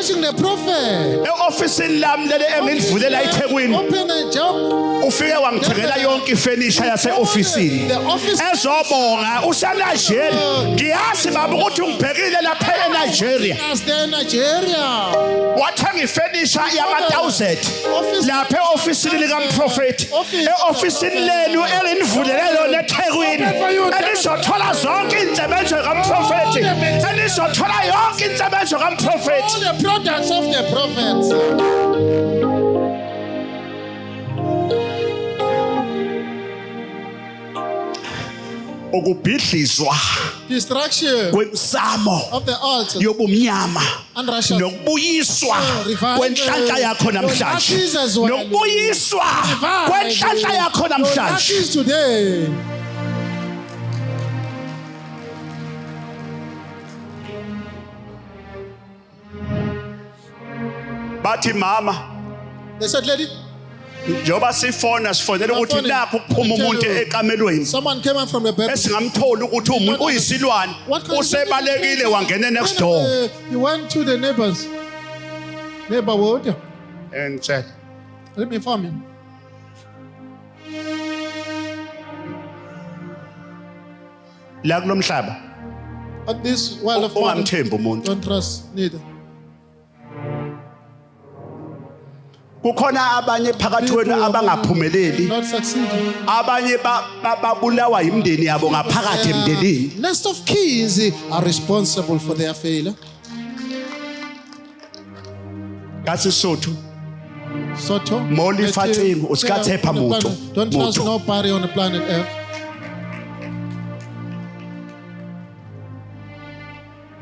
watching the prophet. e-ofisini lami leli engilivulela eThekwini Open a job. ufike wangithengela yonke ifurniture yase-ofisini The office. ezobonga useNigeria ngiyazi baba ukuthi ungibhekile lapha eNigeria As the Nigeria. wathenga ifurniture yama-1000 lapha e-ofisini likamprofethi e-ofisini lenu elinivulela yona eThekwini elizothola zonke insebenzo kamprofethi elizothola yonke insebenzo All kamprofethi the products of the prophets. ukubhidlizwa Destruction kwemsamo of the altars yobumnyama and Russia. nokubuyiswa kwenhlanhla yakho namhlanje nokubuyiswa kwenhlanhla yakho That namhlanje is today. bathi mama They said, lady, njoba sifonela ukuthi nakho kuphuma umuntu ekamelweni someone came out from the bed. esingamthola ukuthi uyisilwane usebalekile wangena next door He went to the neighborhood. and Let me inform him. la kulomhlaba At this world of money, ungamthembi umuntu don't trust neither. kukhona abanye phakathi wenu abangaphumeleli Not succeeding. abanye babulawa imndeni yabo ngaphakathi emndenini Next of keys are responsible for their failure. kaSesotho Soto. Moli fatsing, o ska tshepa motho. Don't trust Motho. nobody on the planet Earth.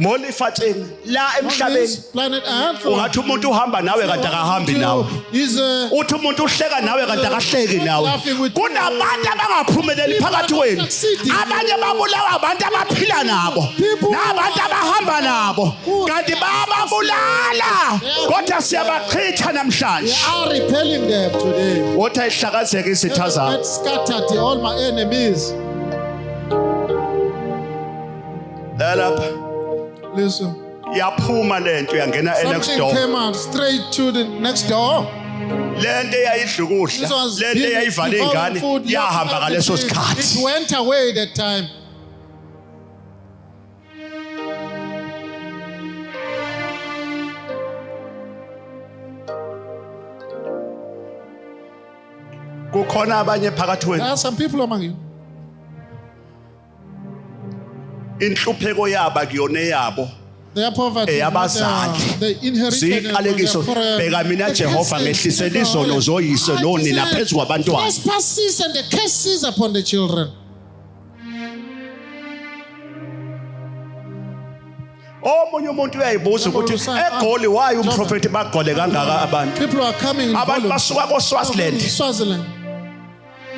mo lefatsheng la On this emhlabeni planet Earth. ungathi umuntu uhamba nawe kanti akahambi nawe Is uthi umuntu uhleka nawe kanti akahleki nawe kunabantu abangaphumeleli phakathi kwenu abanye babulawa abantu abaphila nabo nabantu abahamba nabo kanti bababulala kodwa siyabachitha namhlanje are repelling them today. wothi ayihlakazeke isitha zabo Get scattered all my enemies. lapha Listen. yaphuma lento yangena next Something door came out straight to the next door. lento eyayidla This was ukudla lento eyayivala ingane yahamba ngaleso It sikhathi went away that time. kukhona abanye phakathi There wenu are some people among you. inhlupheko yaba kuyona yabo Their poverty. Eyabazali. They inherited it from ziqalekiso their bheka mina the Jehova curses. ngehlisela izono zoyise nonina phezu kwabantwana Trespasses and the curses upon the children. omunye umuntu uyayibuza ukuthi eGoli waye umprofeti bagqole kangaka abantu People are coming in abantu volume. basuka koSwaziland Swaziland.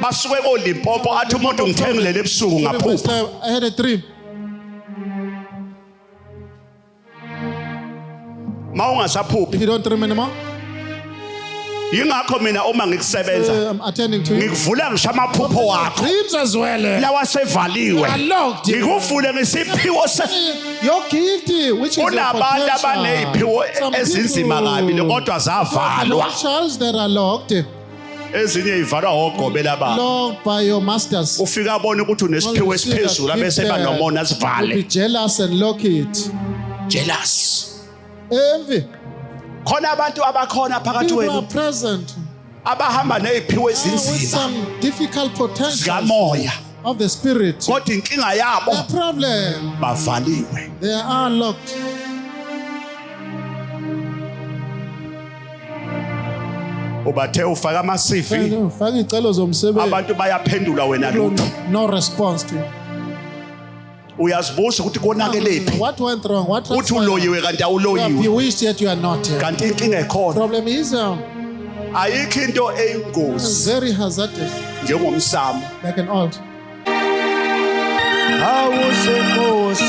basuke koLimpopo athi umuntu ngithengele ebusuku ngaphupha I had a dream. mawungasaphuphi If you don't dream anymore, yingakho mina uma ngikusebenza I'm attending to you. ngikuvula ngisho amaphupho wakho Dreams as well. lawa sevaliwe Are locked. ngikuvule ngesiphiwo Your gift, which is your kunabantu abaneziphiwo Some ezinzima kabi people kodwa zavalwa Charles that are locked, ezinye ivalwa ogqobela baba locked by your masters. ufika abone ukuthi unesiphiwo esiphezulu bese banomona Be sivale jealous and lock it. jealous Envy. khona abantu abakhona phakathi People are wenu present abahamba neziphiwo with ezinzima some difficult potential zikamoya of the spirit. kodwa inkinga yabo The problem, bavaliwe they are locked. ubathe ufaka ama-CV Faka icelo zomsebenzi. abantu bayaphendula wena lutho No response to it. uyazibuza ukuthi konakelephi What went wrong? What uthi transpired? uloyiwe kanti You are awuloyiwe bewitched yet you are not. kanti inkinga ekhona Problem is ayikho into eyingozi very hazardous, njengomsamo like an alt. awusenkosi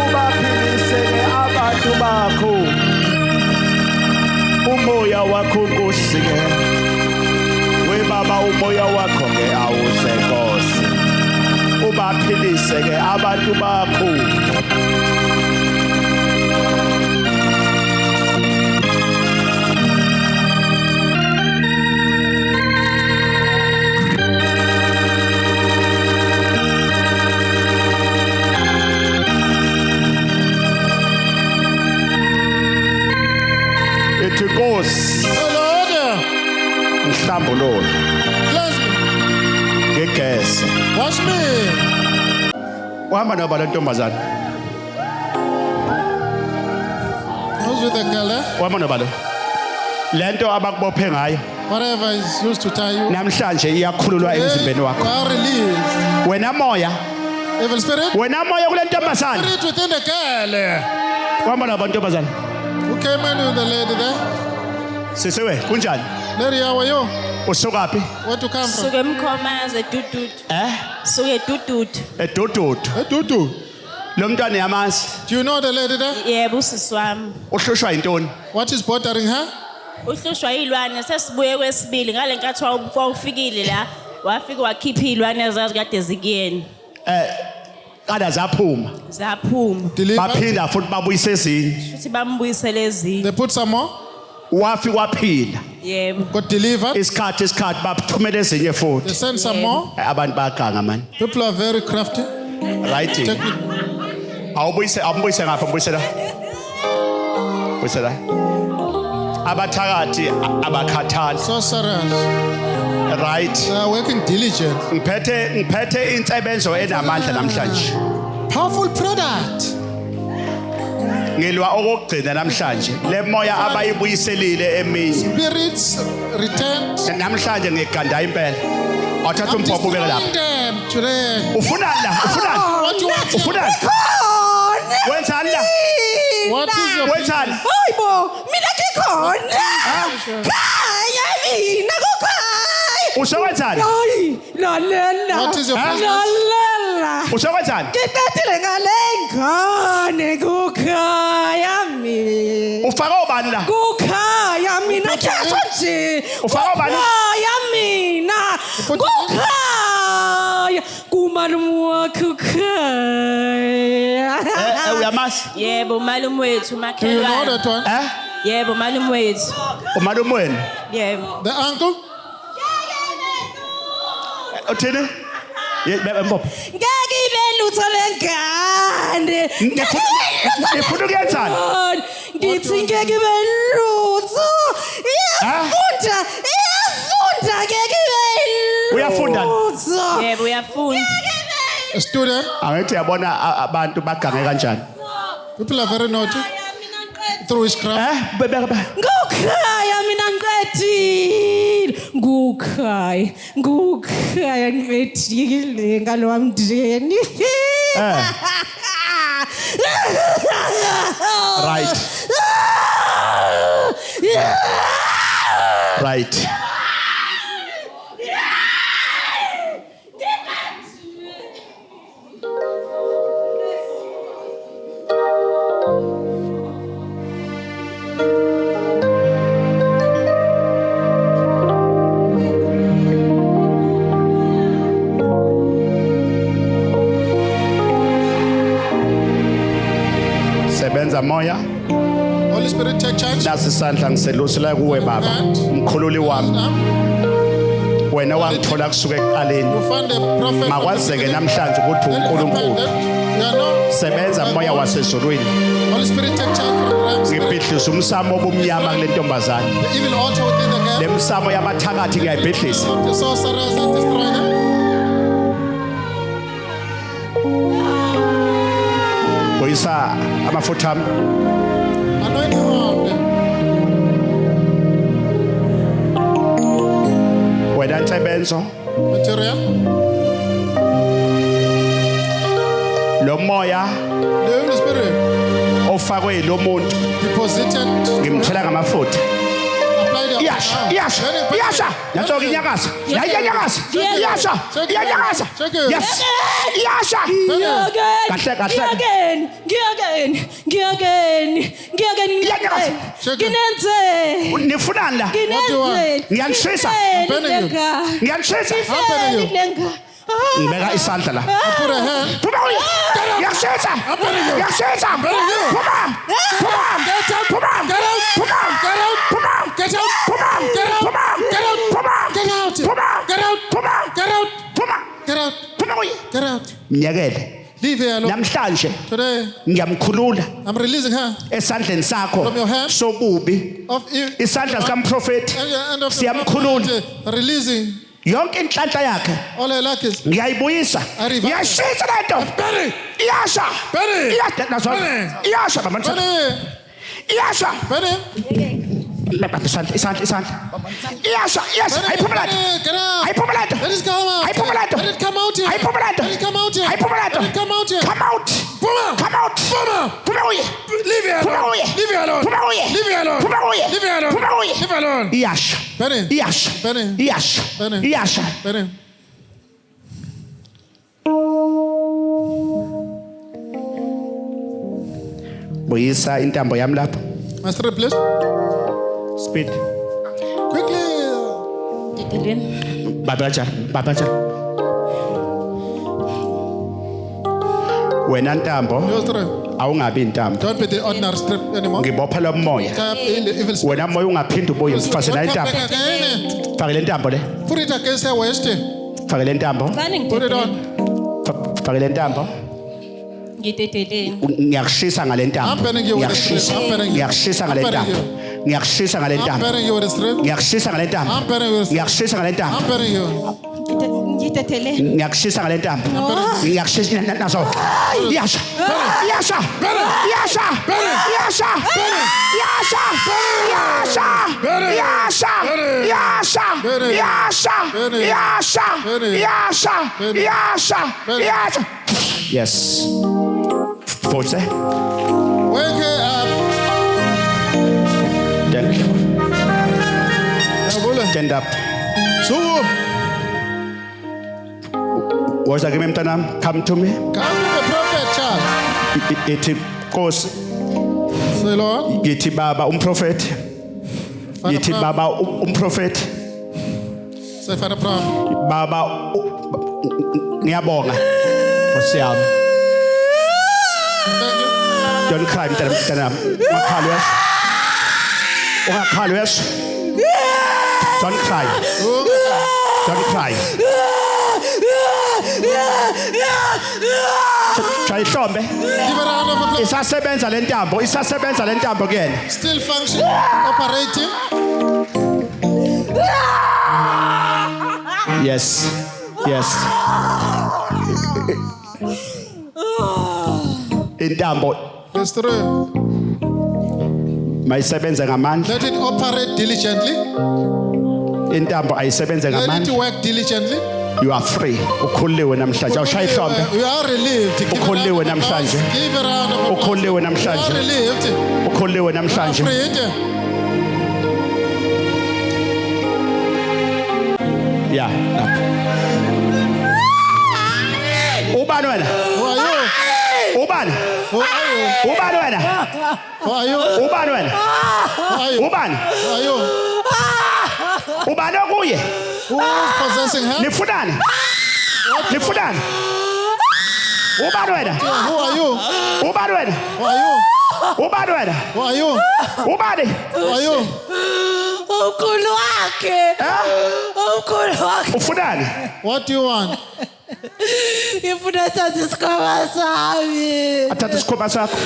ubaphilisele abantu bakho umoya wakho nkosi ke baba umoya wakho ke awuse Nkosi ubaphilise ke abantu bakho ethi Nkosi Lord, mhlambululo cleanse me, ngegesi wash me. uhamba noba le ntombazana Who's with the girl, eh? uhamba noba lo lento abakubophe ngayo Whatever is used to tie you. namhlanje iyakhululwa emzimbeni You wakho are released. wena moya Evil spirit, kule ntombazana spirit within the girl uhamba noba ntombazana who came in with the lady there. sisewe kunjani Lady, how are you? usukaphi Where to come from? Suke Mkhomazi Dudud. Suke Dudud. edududu Dudu. lo mntwana yamazi Do you know the lady there? Yebo usisi wami. uhlushwa yintoni What is bothering her? Uhlushwa izilwane sesibuye kwesibili ngale nkathi wawufikile la wafika wakhipha izilwane ezazi kade zikuyena. kada zaphuma Zaphuma. Deliver. baphinda futhi babuyise ezinye Futhi bambuyisele ezini. They put some more. wafika waphinda Yebo. Got delivered. isikhathi bathumela ezinye They futhi send some more. abantu bayaganga mani People are very crafty. right Take it. awumbuyise ngapha mbuyise la mbuyise la abathakathi abakhathali Sorcerers. right They are working diligent. ngiphethe insebenzo enamandla namhlanje Powerful product. ngilwa okugcina namhlanje le moya abayibuyiselile emini Spirits returned. namhlanje ngiganda impela wathatha I'm umphofu ubeke lapha destroying them today. ufunani la ufunani What you want? ufunani wenzani la What is your wenzani Hayibo, mina ngikhona. Khaya mina kukhaya. usewenzani Hayi, lalela. What is your business? Lalela. usewenzani Ngicethile ngale ngane kukhaya mina. ufaka ubani la Kukhaya mina ngisho nje. Ufaka ubani? Kukhaya mina. Kukhaya kumalume wakho kukhaya. uyamasi Yebo malume wethu Do you know that makhelwane. one? Yebo malume wethu. umalume wenu Yebo. The uncle? uthini mbopha Ngeke ibe lutho lengane. ngifuna ukuyenzani Ngithi ngeke ibe lutho. Iyafunda ngeke ibe Uyafunda? lutho. Yebo uyafunda. A student? angithi yabona abantu bagange kanjani People are very naughty. Through witchcraft. Ngukhaya mina ngiqedile. Ngukhaya ngiqedile ngalo wamndeni. right right sebenza moya Holy Spirit, take charge. nasi isandla ngiselusela kuwe baba mkhululi wami Now, wena wangithola kusuka ekuqaleni you find a prophet. makwazeke namhlanje ukuthi Then you uNkulunkulu find that you are no- sebenza moya wasezulwini Holy Spirit, take charge from the realms. ngibhidlisa umsamo obumnyama kule ntombazane The evil altar within the le girl. msamo yabathakathi ngiyayibhidlisa Of the sorcerers and destroy them. boyisa amafutha ami Anoint them all. wena nsebenzo Material. lo moya The Holy Spirit ofakwe lo muntu deposited. ngimthela ngamafutha Apply the iyasha iyasha yatsoka inyakaza yanyakaza iyasha iyanyakaza yes iyasha nifunani la ngiyanishisa ngiyanishisa ngibeka isandla la Put a hand. phuma uye ngiyashisa ngiyashisa phuma phuma phuma phuma phuma Get out! phuma Get out! phuma Get out! phuma Get out! phuma Get out! phuma Get out! phuma Get out! phuma uye Get out! nyekele Leave here alone. namhlanje Today, ngiyamkhulula I'm releasing her esandleni sakho From your hand. sobubi of isandla sikamprofeti and of siyamkhulula releasing yonke inhlanhla yakhe all her luckers. ngiyayibuyisa Arriva. ngiyashisa lento Benny! iyasha Benny! iyasha iyasha baba Benny! iyasha Benny! isandla iyasha iyasha ayiphuma lento Benny! Get out! ayiphuma lento Let it come out! ayiphuma lento Let it come out here! ayiphuma lento Let it come out here! ayiphuma lento Let it come out here! come out Phuma! come out Phuma! phuma uye Leave her phuma alone! uye Leave her alone! phuma uye Leave her alone! phuma uye Leave her alone! phuma uye Leave her alone! iyasha Benny! iyasha Benny! iyasha Benny! iyasha Benny! buyisa intambo yami lapho Master, please. speed Quickly! baba kanjani wena ntambo Your strip. awungabi intambo Don't be the ordinary strip anymore. ngibopha lo moya Tie up in the evil spirit. wena moya ungaphindi ubuye mfase nayo Don't come intambo back again. fake le ntambo le Put it against her waist. fake le ntambo Put it on. fake le ntambo ngiyakushisa ngale ntambo I'm burning you with the strip. I'm burning you. ngiyakushisa ngale I'm burning ntambo you. ngiyakushisa ngale I'm ntambo burning you with the strip. ngiyakushisa ngale ntambo I'm burning you with the strip. ngiyakushisa ngale ntambo I'm burning you. ngiyakushisa ngale ntambo ngiyakushisa naso iyasha iyasha iyasha iyasha iyasha iyasha iyasha iyasha iyasha iyasha iyasha iyasha iyasha yes force Wake her up. thank you Yabula. stand up Suwu. woza kimi mntanami come to me Come to the prophet, child. ithi Nkosi Say, Lord. yithi baba umprofeti Father yithi Abraham. baba umprofeti Say, Father Abraham. baba ngiyabonga Nkosi yami Thank you. don't cry mntanami ungakhali weso don't cry don't cry chayihlombe Give her a round of applause. isasebenza le ntambo kuyena Still functioning, operating. yes intambo It's true. mayisebenze ngamandla Let it operate diligently. intambo ayisebenze Let it ngamandla work diligently. you are free ukhuliwe namhlanje awushaya ihlombe You are relieved. Give her a round Ukhuliwe of applause. namhlanje. Give her a round of applause. ukhuliwe You are namhlanje relieved. ukhuliwe namhlanje Freed. ya ubani wena Who are you? ubani Who are you? ubani wena Who are you? ubani wena Who are you? ubani Who are you? ubani okuye Who is possessing her? nifunani nifunani ubani wena Who are you? ubani wena Who are you? ubani wena Who are you? ubani Who are you? Umkhulu wakhe. Umkhulu wakhe. ufunani What do you want? Ngifuna thatha isikhwama sami. athatha isikhumba sakho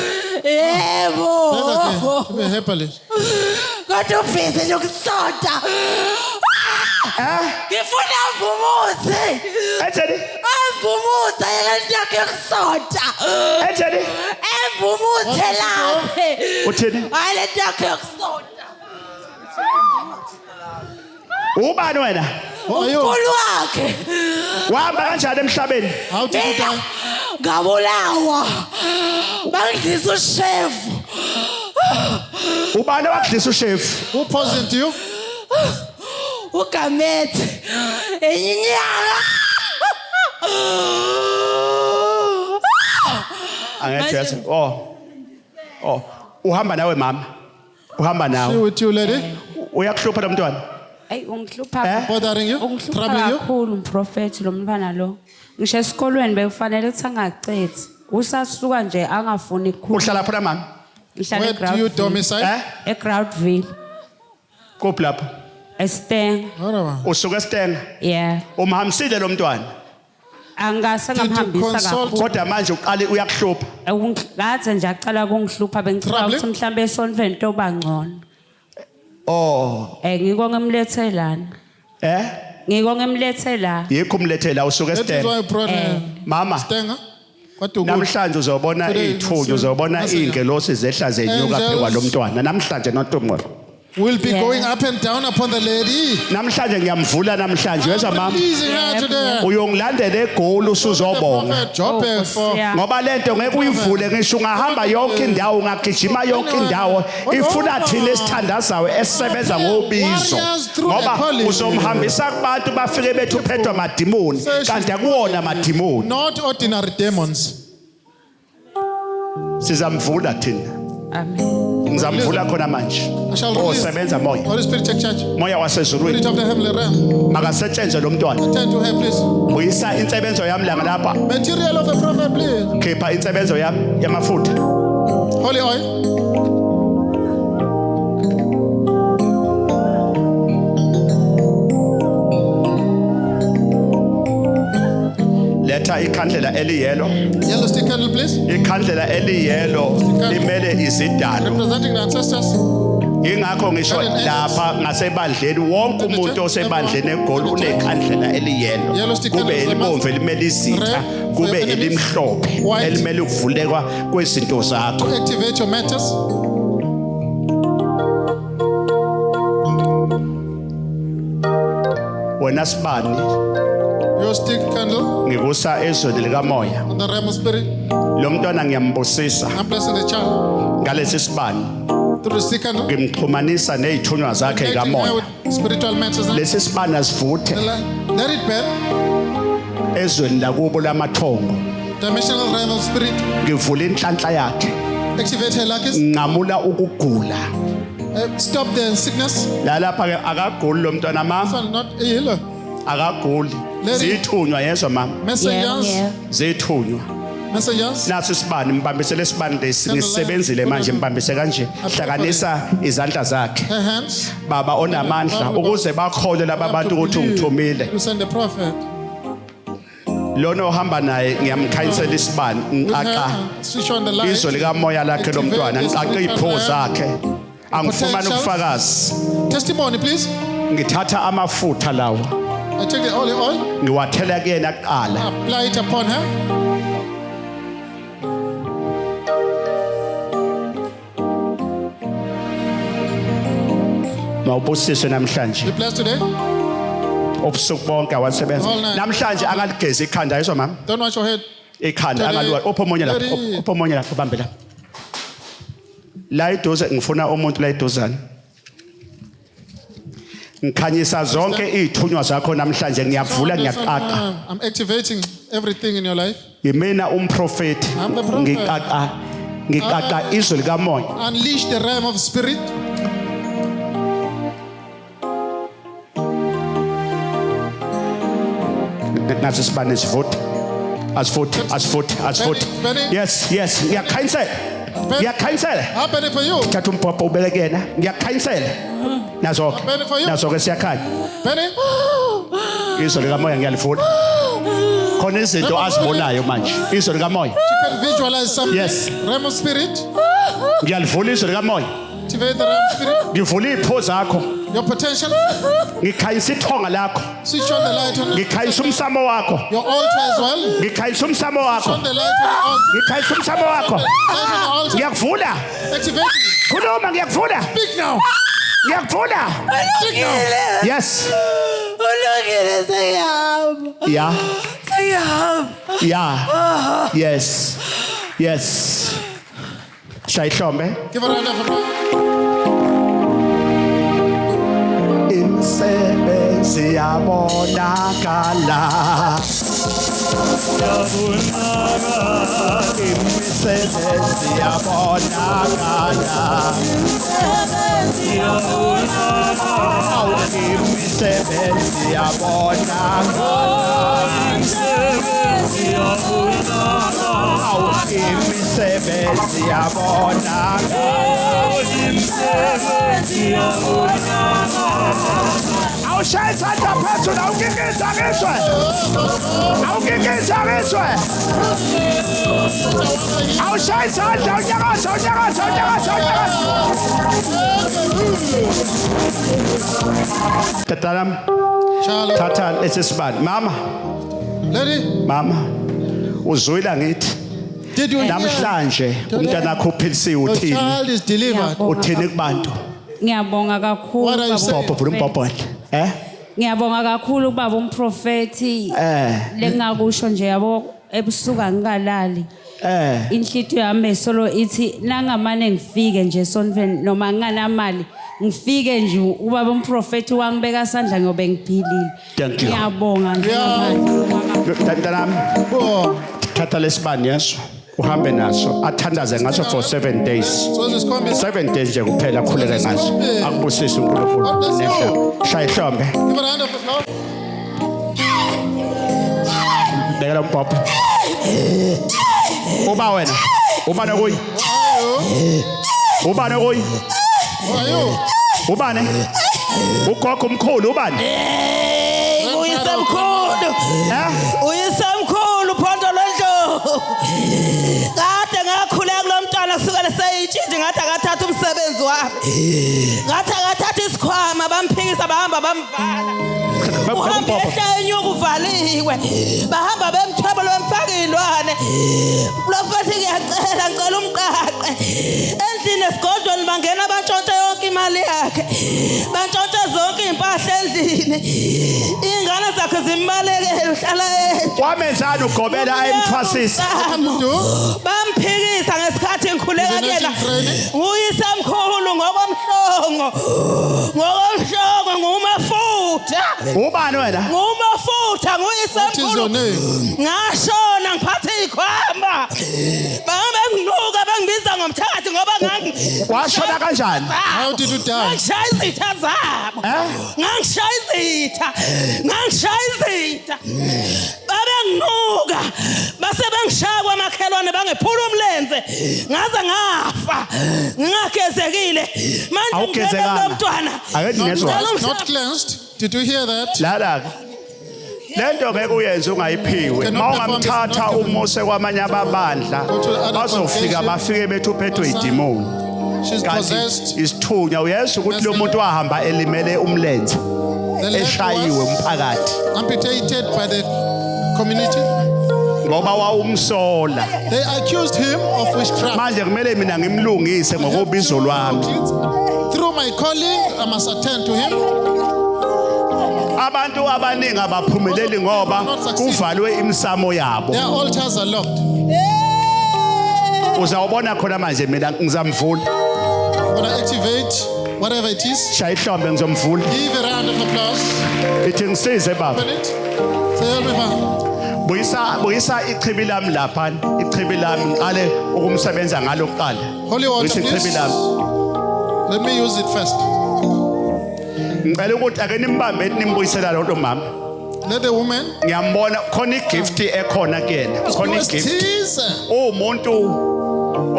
Yebo. Give me a herbalist. Kodwa ufise nokusonda. Ngifuna mvumuthi. etheni Mvumuthi ayelento yakhe yokusonda. etheni Mvumuthi laphe. uthini Ayelento yakhe yokusonda. ubani wena Who are you? Umkhulu wakhe. wahamba kanjani emhlabeni How did you die? Ngabulawa. Bangidlisa ushefu. ubani wakudlisa ushefu Who poisoned you? uGamethe enye inyanga Angejese. Oh. Uhamba nawe mama. Uhamba She nawe. with you, lady? Uyakuhlupha lo mntwana? Ayi ungihlupha Bothering you? ungihlupha Troubling you? kakhulu umprofeti lo mntwana lo. Ngisho esikolweni bekufanele ukuthi angacethi. Usasuka nje angafuni ukukhuluma. Uhlala phela mama. Ngihlala Where do you domicile? eGroundville. Kuphi lapho? Esteng. Whatever. Usuka eStenga. Yeah. Umhambisile lo mntwana. Angase ngamhambisa consult- kakhulu. Kodwa manje uqale uyakuhlupha. Ngathi nje acala kungihlupha bengicela Troubling? ukuthi mhlambe esonto into bangcono. Oh. Ngiko ngemlethe lana. Ngiko ngemlethe la. Yikho umlethe la usuka That is eStenga. why I brought Mama. Stenga. What do you Namhlanje uzobona Today, izithunywa uzobona Masinya. ingelosi zehla zenyuka Angels. phekwa lo mntwana namhlanje noTumor. We'll be Yeah. going up and down upon the lady. Namhlanje ngiyamvula namhlanje wezwa mama. Releasing her today. Uyongilandela egoli usuzobonga. Prophet Jobe for Yeah. Ngoba lento ngeke uyivule ngisho ungahamba yonke indawo ungagijima yonke indawo ifuna thina esithandazayo esisebenza ngobizo ngoba uzomhambisa kubantu bafike bethu uphethwa madimoni kanti akuwona madimoni not ordinary demons. sizamvula thina Amen. ngizamvula khona manje I shall release. osebenza moya Holy Spirit, take charge. moya wasezulwini Spirit of the heavenly realm. makasetshenzwe lo mntwana Turn to her, please. buyisa insebenzo yami la lapha Material of the prophet, please. khipha insebenzo yami yamafutha Holy oil. letha ikhandlela eliyelo Yellow stick candle, please. ikhandlela eliyelo limele izidalo Representing the ancestors. ingakho ngisho lapha ngasebandleni wonke umuntu osebandleni egoli unekhandlela eliyelo kube elibomvu elimele izitha kube elimhlophe elimele ukuvulekwa kwezinto zakho To activate your matters. wena sibani Your stick candle ngikusa ezweni likamoya on the realm of spirit. lo mntwana ngiyambusisa I'm blessing the child ngalesi sibani through the stick candle. ngimxhumanisa nezithunywa zakhe Connecting her kamoya with spiritual matters. lesi sibani asivuthe Let it burn. ezweni lakubo lamathongo Dimensional realm of spirit. ngivula inhlanhla yakhe Activate her lucky. ngamula ukugula Stop the sickness. la lapha ke akaguli lo mntwana mama Son, not a healer. akaguli zithunywa yezwa mama Messengers. Yeah. zithunywa Messengers. naso isibani mbambisele isibani lesi ngisebenzile manje mbambise kanje hlanganisa izandla zakhe Her hands. baba onamandla ukuze bakholwe laba bantu ukuthi ungithumile You send the prophet. lona ohamba naye ngiyamkhanyisela isibani With ngiqaqa her, switch on the light. izwe likamoya lakhe lo mntwana ngiqaqa izipho zakhe angifumana ubufakazi Testimony, please. ngithatha amafutha lawo I take the olive oil. ngiwathela kuyena kuqala Apply it upon her. mawubusiswe namhlanje Be blessed today. ubusuku bonke awasebenza All night. namhlanje akaligezi ikhanda yizwa mama Don't wash your head. ikhanda Daddy, akaluwa ophomonye lapho Daddy. ophomonye lapho bambe lapho la idoze ngifuna umuntu la idozana ngikhanyisa zonke izithunywa zakho namhlanje ngiyavula ngiyaqaqa I'm activating everything in your life. yimina umprofeti I'm the prophet. ngiqaqa izwi likamoya Unleash the realm of spirit. naso sibane sivuthi asivuthi Benny. yes ngiyakhanyisela ngiyakhanyisela Happen it for you. thatha umbhobho ubeleke yena ngiyakhanyisela nazo-ke Benny for you. nazo-ke siyakhanya Penny. izwi likamoya ngiyalifuna khona izinto azibonayo manje izwi likamoya You can visualize something. Yes. Realm of spirit. ngiyalivula izwi likamoya Activate the realm of spirit. ngivula iy'pho zakho Your potential. ngikhanyisa ithonga lakho Switch on the light on ngikhanyisa umsamo wakho your altar as well. ngikhanyisa umsamo Switch wakho on the light on the altar. ngikhanyisa umsamo wakho Light on the altar. ngiyakuvula Activate it. khuluma ngiyakuvula Speak now. ngiyakuvula Ulungile. yes Ulungile sengihamba. ya Sengihamba. ya yes shaya ihlombe Give a round of applause. in imisebenzi yabonakala imisebenzi yabonakala imisebenzi yabonakala awushaya isandla phezulu awukikiza ngizwe awukikiza ngizwe awushaya isandla unyakaza tatam Charlotte. thatha esesibani mama uzwile ngithi Did you hear? namhlanje umntana wakho uphilisiwe Your uthini child is delivered. uthini kubantu Ngiyabonga kakhulu. What are you saying? Baba vula umbhobhole Ngiyabonga kakhulu ubaba umprofeti. Lengakusho nje yabo ebusuku angikalali. Inhlithiyo yami solo ithi nangamane ngifike nje sonven noma nginganamali ngifike nje ubaba umprofeti wangibeka sandla ngobe ngiphilile. Thank you. Ngiyabonga nje. Tantanami thatha lesibani yeso uhambe naso athandaze ngaso for 7 days So this comes. 7 days nje kuphela khuleke ngaso akubusise uNkulunkulu nehlo shaya ihlombe Give a round of applause. bekela umpopho uba wena ubane kuyi ubane kuyi Who are you? ubane ugogo omkhulu ubane Uyisemkhulu. Uyisemkhulu Phondo lwendlovu. Kade ngakhuleka kulomntwana kusukela seyitshintshi ngathi akathatha umsebenzi wami. Ngathi akathatha isikhwama bamphikisa bahamba bamvala. Uhambe ehlanyuka uvaliwe. Bahamba bemthwebela bemfaka ilwane. Profeti ngiyacela ngicela umqaqe. Endlini esigodlweni bangena bantshontshe yonke imali yakhe. Bantshontshe zonke impahla endlini. Ingane zakhe zimbalekele uhlala yedwa. wamenzani ugobela ayemthwasisa Bamphikisa ngesikhathi ngikhuleka kuyena. Uyisemkhulu ngokomhlongo. Ngokomhlongo ngumafutha. ubani wena Ngumafutha What is your nguyisemkhulu. name? Ngashona ngiphathe ikhwama. Banginuka bangibiza ngomthakathi ngoba washona kanjani How did you die? ngangishaya izitha zabo. Ngangishaya izitha. Babenginuka. Base bangishaya kwamakhelwane bangephula umlenze. Ngaze ngafa. Ngingagezekile. Manje Awugezekanga. umntwana. ake ngezwe Not cleansed. Did you hear that? lala lento ngeke uyenze ungayiphiwe mawungamthatha umuse kwamanye ababandla bazofika bafike bethi uphethwe idemoni She's kanti possessed. isithunya uyezwa ukuthi lo muntu wahamba elimele umlenze The leg eshayiwe was umphakathi amputated by the community. ngoba wawumsola They accused him of witchcraft. manje kumele mina ngimlungise ngokubizo lwami Through my calling, I must attend to him. abantu abaningi abaphumeleli ngoba kuvalwe imsamo yabo Their altars are locked. uzawubona khona manje mina ngizamvula I'm going to activate whatever it is. shaya ihlombe ngizomvula Give a round of applause. ithi ngisize baba Open it. Say, help me, Father. buyisa ichibi lami lapha ichibi lami ngiqale ukumsebenza ngalo kuqala Holy water, buyisa ichibi please. lami Let me use it first. ngicela ukuthi ake nimbambe nimbuyisela lo mama Let the woman. ngiyambona khona igift ekhona kuyena khona Must igift tease. umuntu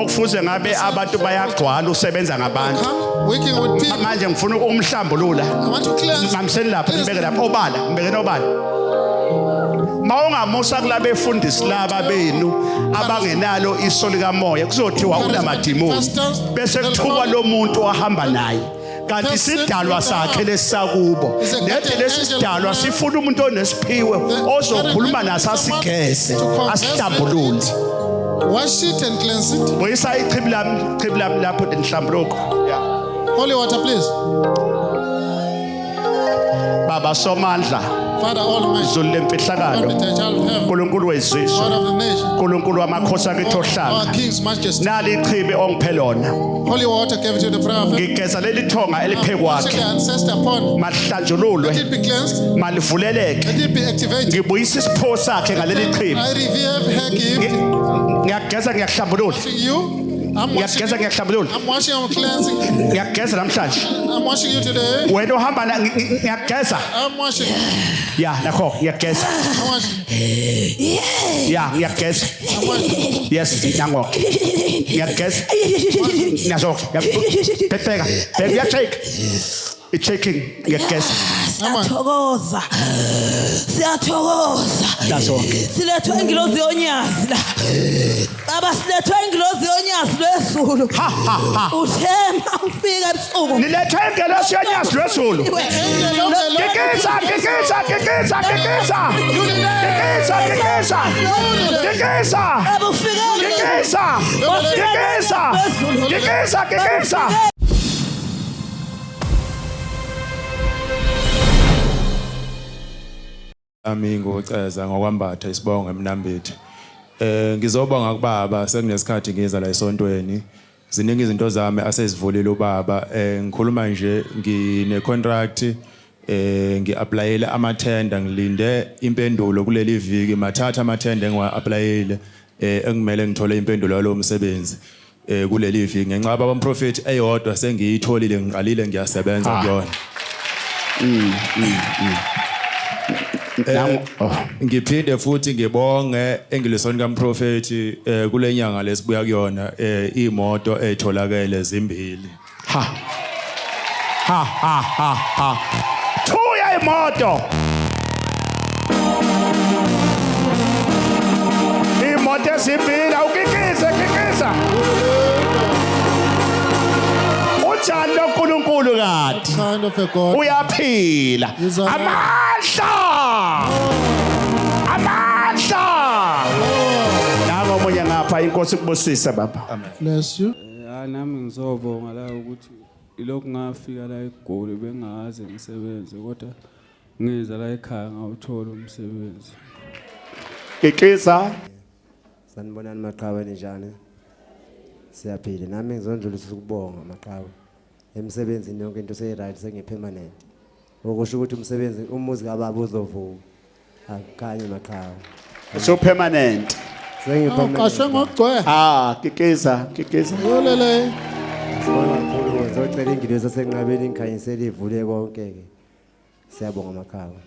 okufuze ngabe abantu bayagcwala usebenza ngabantu Come, working with people. manje ngifuna umhlambulula I want to cleanse. ngamseni lapha ngibeke lapha obala ngibeke nobala mawungamusa kulabefundisi laba benu abangenalo iso likamoya kuzothiwa unamadimoni bese kuthuka lo muntu ohamba naye kanti isidalwa sakhe lesakubo lethe lesidalwa sifuna umuntu onesiphiwe ozokhuluma naso asigeze asihlambulule Wash it and cleanse it. buyisa ichibi lami lapho nihlambuluko Holy water, please. baba somandla Father Almighty, Zulu lemfihlakalo, omnipotent child of heaven, uNkulunkulu God wezizwe, of the nation, uNkulunkulu wamakhosi akithi our ohlanga. King's Majesty, Nali ichibi ongiphe lona. holy water gave to the prophet, Ngigeza leli thonga eliphe wash the kwakhe. ancestor upon, Mahlanjululwe, let it be cleansed, malivuleleke. let it be activated. Ngibuyisa isipho sakhe ngaleli chibi. I reveal her gift. Ngiyageza ngiyahlambulula. Washing you, I'm washing Ngiyageza you. ngiyahlambulula. I'm washing, I'm cleansing. Ngiyageza namhlanje. I'm washing you today. Wena uhamba ngiyageza. I'm washing. Ya, nakho ngiyageza. I'm washing. Ya, ngiyageza. I'm washing. Yes, nango. Ngiyageza. Nazo. Bheka. Bheka shake. It's shaking. Ngiyageza. Siyathokoza. Siyathokoza. That's all. Silethwe ingilozi yonyazi la. Baba silethwe ingilozi yonyazi lwezulu. Ha ha ha. Uthemba ufika ebusuku. Nilethe ingelosi yonyazi lwezulu. Kikisa, kikisa, kikisa, kikisa. Kikisa, kikisa. Kikisa. Abufike. Kikisa. Kikisa. Kikisa, kikisa. Ami ngoceza ngokwambatha isibongo emnambithi. Ngizobonga kubaba sekunesikhathi ngiza la esontweni. Ziningi izinto zami asezivulile ubaba. Ngikhuluma nje ngine contract ngiapplyele amathenda ngilinde impendulo kuleli viki mathatha amathenda engiwa-applyele engimele ngithole impendulo yalo msebenzi kuleli viki ngenxa baba umprofeti eyodwa sengiyitholile ngiqalile ngiyasebenza kuyona. Ngiphinde futhi ngibonge engilisoni kaMprofeti kulenyanga lesibuya kuyona imoto etholakele zimbili. Ha. Ha ha ha ha. Thuya imoto. Imoto ezimbili awukikise kikisa. Unjani lo nkulunkulu kade? Kind of a God. Uyaphila. Is alive. Amandla. Amandla. Nanga omunye ngapha inkosi kubusisa baba. Bless you. Nami ngizobonga la ukuthi ilokhu ngafika la eGoli bengaze ngisebenze kodwa ngiza la ekhaya ngawuthola umsebenzi. Kikisa. Sanibonani Maqhawe njani? Siyaphila nami ngizondlulisa ukubonga Maqhawe. Emsebenzini yonke into sey-right sengipermanent. Okusho ukuthi umsebenzi umuzi kababa uzovuka. Akukhanye Maqhawe. So permanent. Qashwe ngogcwe. Kikisa, kikisa. Olele. Sibonga kakhulu ngizocela ingilosi senginqabela inkhanyisela ivule konke ke. Siyabonga Maqhawe.